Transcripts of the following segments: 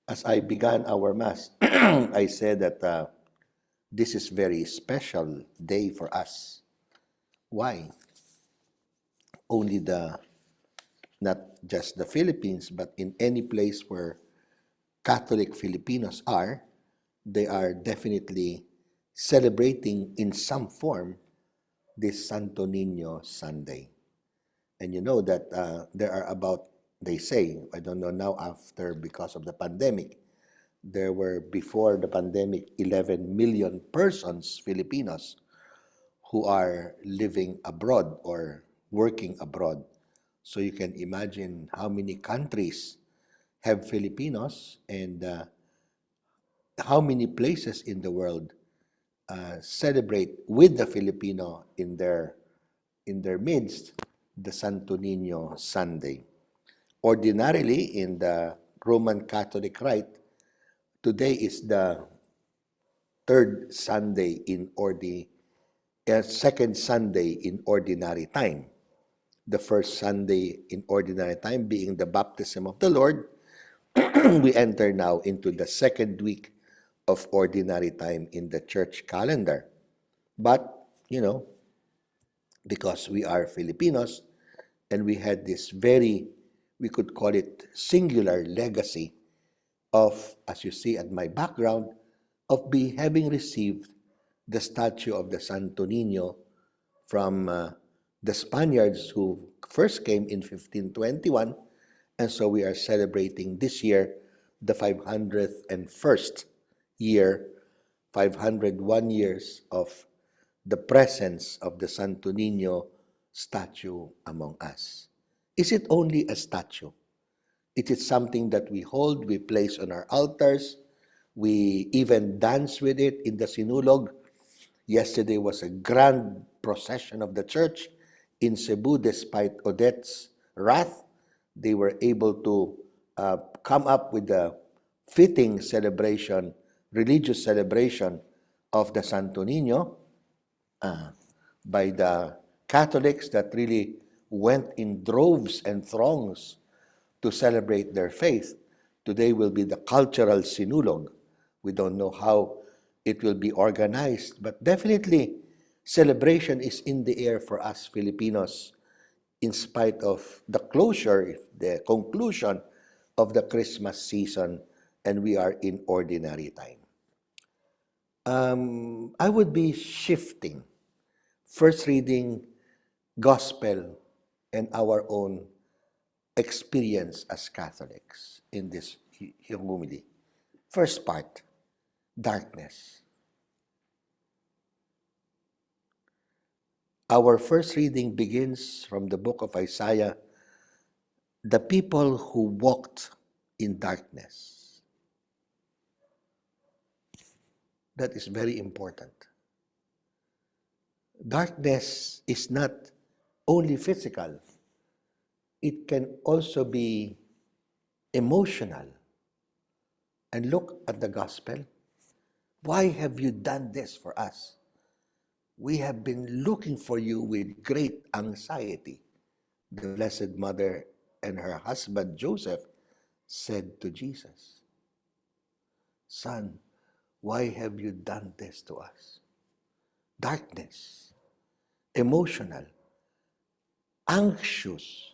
As I began our Mass, I said that this is very special day for us. Why? Only not just the Philippines, but in any place where Catholic Filipinos are, they are definitely celebrating in some form this Santo Nino Sunday. And you know that there are about, they say, I don't know now after because of the pandemic, there were before the pandemic 11 million persons, Filipinos, who are living abroad or working abroad. So you can imagine how many countries have Filipinos and how many places in the world celebrate with the Filipino in their midst the Santo Nino Sunday. Ordinarily, in the Roman Catholic Rite, today is the third Sunday in second Sunday in ordinary time. The first Sunday in ordinary time being the baptism of the Lord. We enter now into the second week of ordinary time in the church calendar. But, because we are Filipinos and we had this very, we could call it singular legacy of, as you see at my background, of having received the statue of the Santo Nino from the Spaniards who first came in 1521, and so we are celebrating this year the 501st year, 501 years of the presence of the Santo Nino statue among us. Is it only a statue? It is something that we hold, we place on our altars, we even dance with it in the Sinulog. Yesterday was a grand procession of the church in Cebu. Despite Odette's wrath, they were able to come up with a fitting celebration, religious celebration of the Santo Nino by the Catholics that really went in droves and throngs to celebrate their faith. Today will be the cultural sinulog. We don't know how it will be organized, but definitely celebration is in the air for us Filipinos in spite of the conclusion of the Christmas season, and we are in ordinary time. I would be shifting, first reading Gospel and our own experience as Catholics in this homily. First part, darkness. Our first reading begins from the book of Isaiah, the people who walked in darkness. That is very important. Darkness is not only physical. It can also be emotional. And look at the gospel. Why have you done this for us? We have been looking for you with great anxiety. The Blessed Mother and her husband Joseph said to Jesus, Son, why have you done this to us? Darkness, emotional, anxious,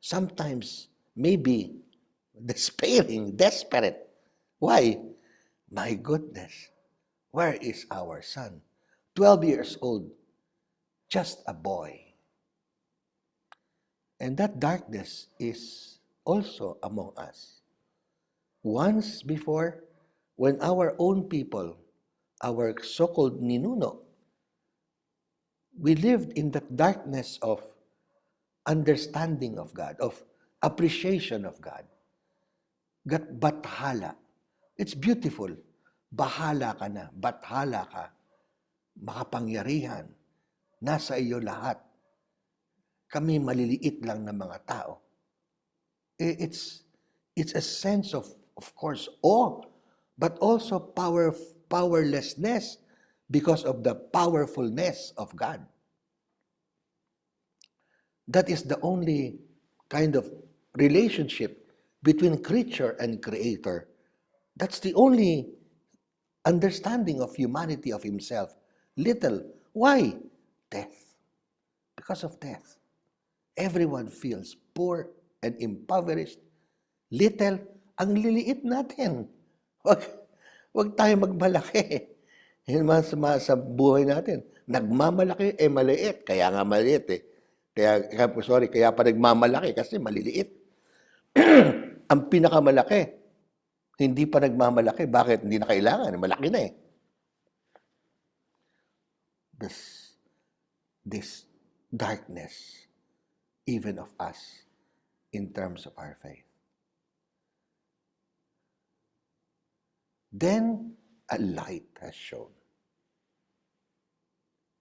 sometimes maybe despairing, desperate. Why? My goodness, where is our son? 12 years old, just a boy. And that darkness is also among us. Once before, when our own people, our so-called Ninuno, we lived in that darkness of understanding of God, of appreciation of God. Bathala. It's beautiful. Bahala ka na, bathala ka, makapangyarihan, nasa iyo lahat. Kami maliliit lang na mga tao. It's a sense of course, awe, but also powerlessness because of the powerfulness of God. That is the only kind of relationship between creature and creator That's the only understanding of humanity of himself. Little. Why? Death. Because of death. Everyone feels poor and impoverished. Little, ang liliit natin. Wag tayo magmalaki. Yun sa buhay natin. Nagmamalaki, maliit. Kaya nga maliit eh. Kaya pa nagmamalaki kasi maliliit. Ang pinakamalaki, hindi pa nagmamalaki. Bakit? Hindi na kailangan. Malaki na eh. This darkness, even of us, in terms of our faith. Then a light has shown.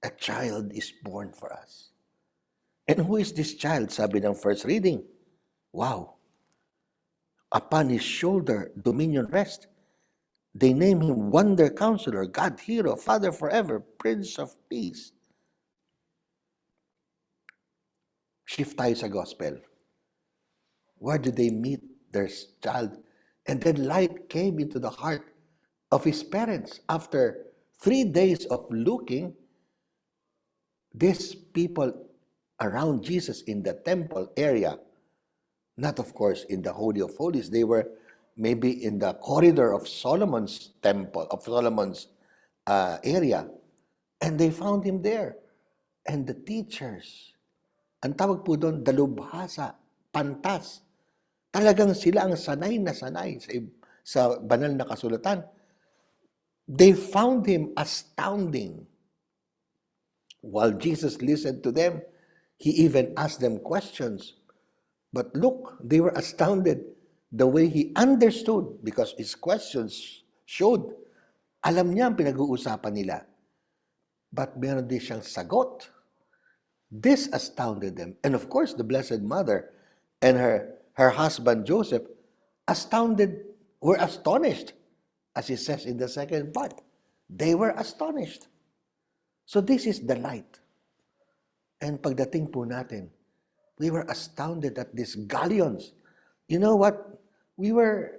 A child is born for us. And who is this child? Sabi ng first reading. Wow. Upon his shoulder, dominion rest. They name him Wonder Counselor, God Hero, Father Forever, Prince of Peace. Shift tayo sa gospel. Where did they meet their child? And then light came into the heart of his parents. After 3 days of looking, these people around Jesus in the temple area, not of course in the Holy of Holies, they were maybe in the corridor of Solomon's temple, of Solomon's area, and they found him there. And the teachers, ang tawag po doon, dalubhasa, pantas, talagang sila ang sanay na sanay sa banal na kasulatan. They found him astounding. While Jesus listened to them, he even asked them questions. But look, they were astounded the way he understood because his questions showed, alam niya ang pinag-uusapan nila. But meron din siyang sagot. This astounded them. And of course, the Blessed Mother and her husband Joseph were astonished, as he says in the second part. They were astonished. So this is the light. And pagdating po natin, we were astounded at these galleons. You know what? We were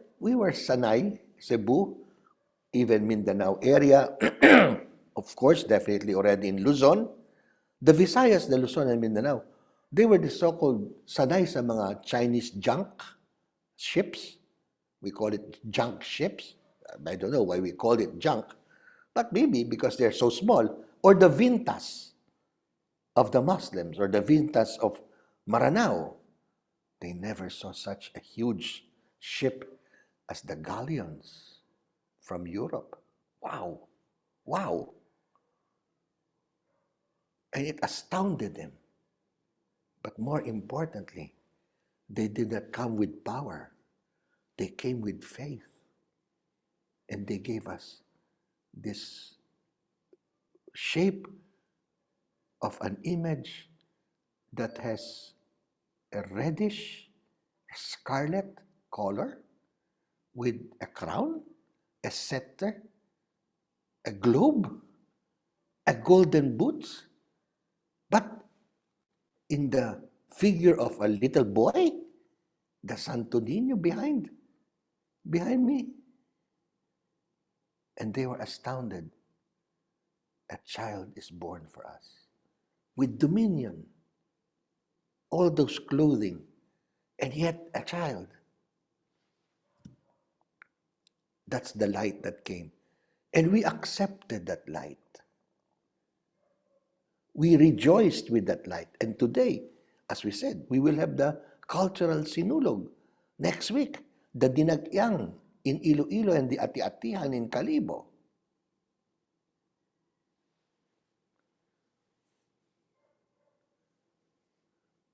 sanay, Cebu, even Mindanao area, of course, definitely already in Luzon. The Visayas, the Luzon and Mindanao, they were the so-called sanay sa mga Chinese junk ships. We call it junk ships. I don't know why we call it junk, but maybe because they're so small. Or the vintas of the Muslims, or the vintas of Maranao. They never saw such a huge ship as the galleons from Europe. Wow. Wow. And it astounded them. But more importantly, they did not come with power. They came with faith. And they gave us this shape of an image that has a reddish, scarlet color with a crown, a scepter, a globe, a golden boots, but in the figure of a little boy, the Santo Nino behind me. And they were astounded. A child is born for us with dominion, all those clothing, and yet a child. That's the light that came. And we accepted that light. We rejoiced with that light. And today, as we said, we will have the cultural sinulog. Next week, the dinagyang in Iloilo and the ati-atihan in Calibo.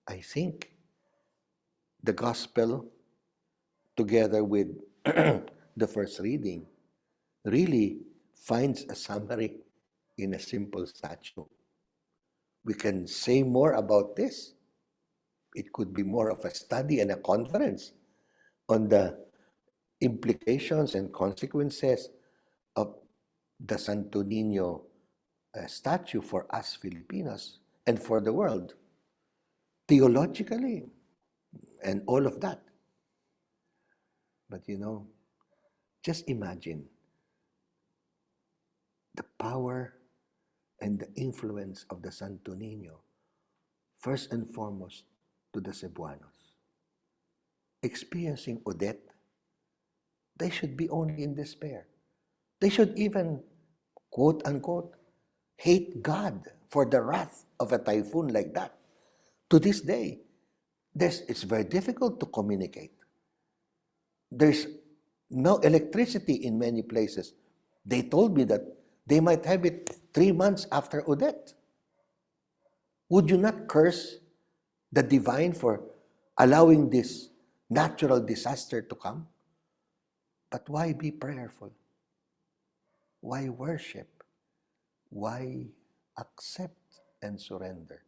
I think the gospel, together with the first reading, really finds a summary in a simple statue. We can say more about this. It could be more of a study and a conference on the implications and consequences of the Santo Nino statue for us Filipinos and for the world, theologically, and all of that. But you know, Just imagine the power and the influence of the Santo Nino, first and foremost to the Cebuanos. Experiencing Odette, they should be only in despair. They should even, quote unquote, hate God for the wrath of a typhoon like that. To this day, it's very difficult to communicate. There's no electricity in many places. They told me that they might have it 3 months after Odette. Would you not curse the divine for allowing this natural disaster to come? But why be prayerful? Why worship? Why accept and surrender?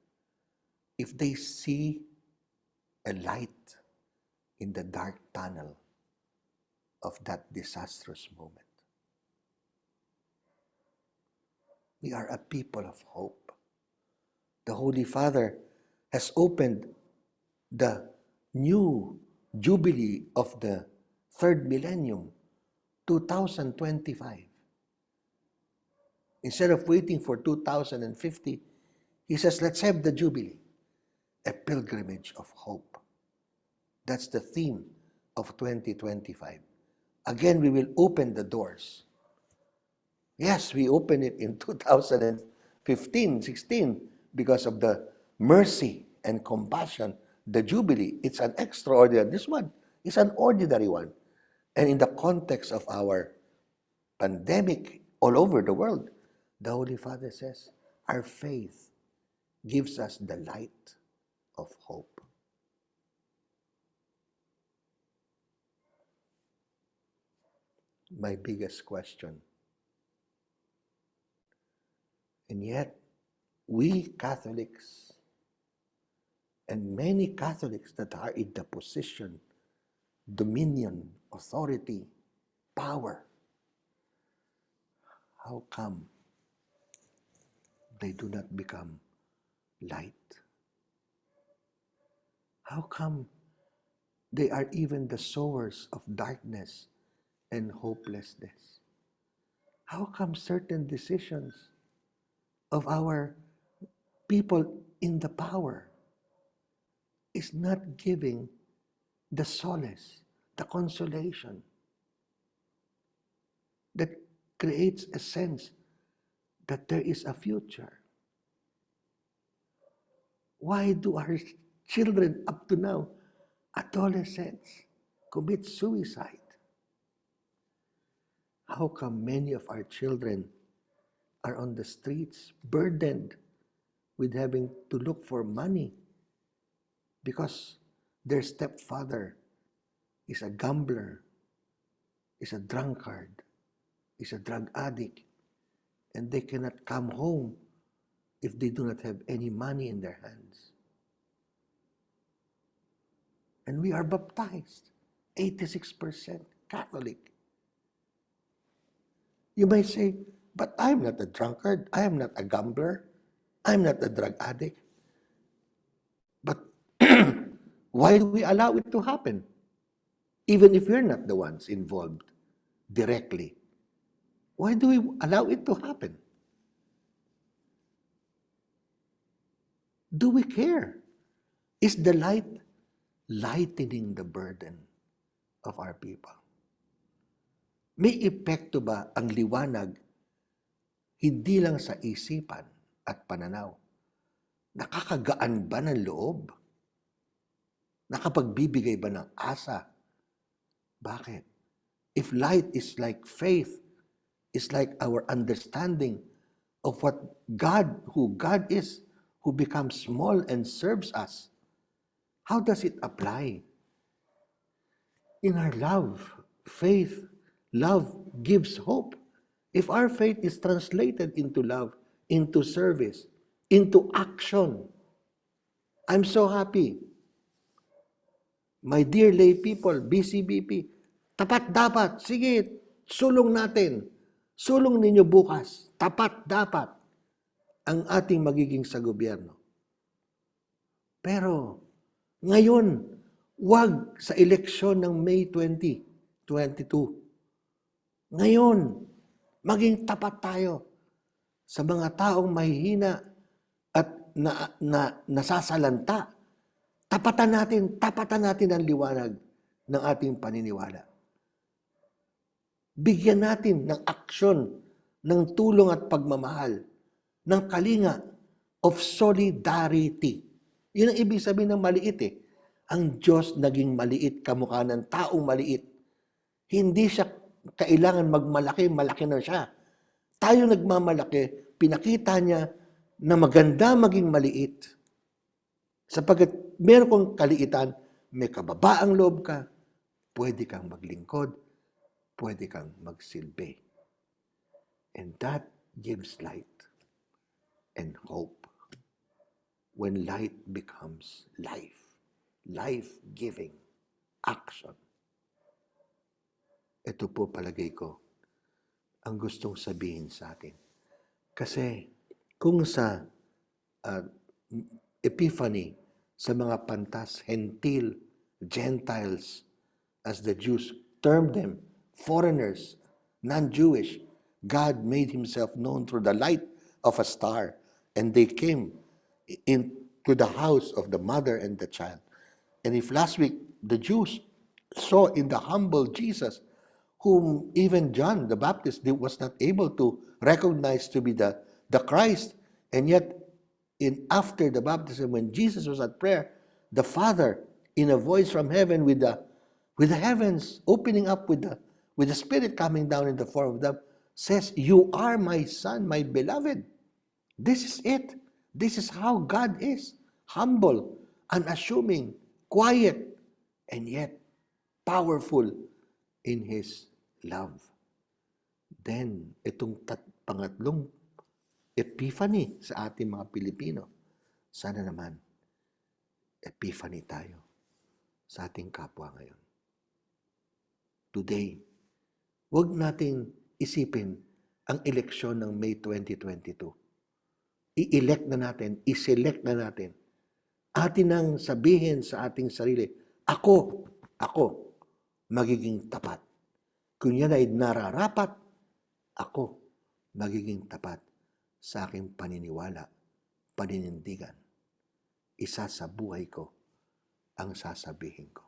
If they see a light in the dark tunnel of that disastrous moment. We are a people of hope. The Holy Father has opened the new Jubilee of the third millennium, 2025. Instead of waiting for 2050, he says, let's have the Jubilee, a pilgrimage of hope. That's the theme of 2025. Again, we will open the doors. Yes, we opened it in 2015, 16, because of the mercy and compassion, the Jubilee. It's an extraordinary, this one is an ordinary one. And in the context of our pandemic all over the world, the Holy Father says, our faith gives us the light of hope. My biggest question. And yet, we Catholics and many Catholics that are in the position, dominion, authority, power, how come they do not become light? How come they are even the sowers of darkness and hopelessness? How come certain decisions of our people in the power is not giving the solace, the consolation that creates a sense that there is a future? Why do our children up to now, adolescents, commit suicide? How come many of our children are on the streets, burdened with having to look for money because their stepfather is a gambler, is a drunkard, is a drug addict, and they cannot come home if they do not have any money in their hands? And we are baptized, 86% Catholic. You might say, but I'm not a drunkard, I am not a gambler, I'm not a drug addict. But why do we allow it to happen? Even if we're not the ones involved directly. Why do we allow it to happen? Do we care? Is the light lightening the burden of our people? May epekto ba ang liwanag hindi lang sa isipan at pananaw? Nakakagaan ba ng loob? Nakapagbibigay ba ng asa? Bakit? If light is like faith, is like our understanding of what God, who God is, who becomes small and serves us, how does it apply? In our love, faith, love gives hope. If our faith is translated into love, into service, into action, I'm so happy. My dear lay people, BCBP, tapat dapat, sige, sulong natin. Sulong ninyo bukas, tapat dapat ang ating magiging sa gobyerno. Pero ngayon, wag sa eleksyon ng May 2022, Ngayon, maging tapat tayo sa mga taong mahihina at nasasalanta. Tapatan natin ang liwanag ng ating paniniwala. Bigyan natin ng aksyon, ng tulong at pagmamahal, ng kalinga of solidarity. Yun ang ibig sabihin ng maliit eh. Ang Diyos naging maliit, kamukha ng taong maliit. Hindi siya kailangan magmalaki, malaki na siya. Tayo nagmamalaki, pinakita niya na maganda maging maliit. Sapagkat meron kong kaliitan, may kababaang loob ka, pwede kang maglingkod, pwede kang magsilbi. And that gives light and hope. When light becomes life, life-giving action. Ito po palagay ko ang gustong sabihin sa atin. Kasi kung sa Epiphany, sa mga pantas, Gentiles, as the Jews termed them, foreigners, non-Jewish, God made himself known through the light of a star, and they came into the house of the mother and the child. And if last week the Jews saw in the humble Jesus, whom even John the Baptist was not able to recognize to be the Christ, and yet after the baptism, when Jesus was at prayer, the Father, in a voice from heaven, with the heavens opening up, with the Spirit coming down in the form of dove, says, "You are my Son, my beloved." This is it. This is how God is. Humble, unassuming, quiet, and yet powerful in His love. Then, itong pangatlong Epiphany sa ating mga Pilipino, sana naman, Epiphany tayo sa ating kapwa ngayon. Today, huwag nating isipin ang eleksyon ng May 2022. I-elect na natin, i-select na natin. Atin nang sabihin sa ating sarili, ako, magiging tapat. Kung yan ay nararapat, ako, magiging tapat sa aking paniniwala, paninindigan. Isa sa buhay ko ang sasabihin ko.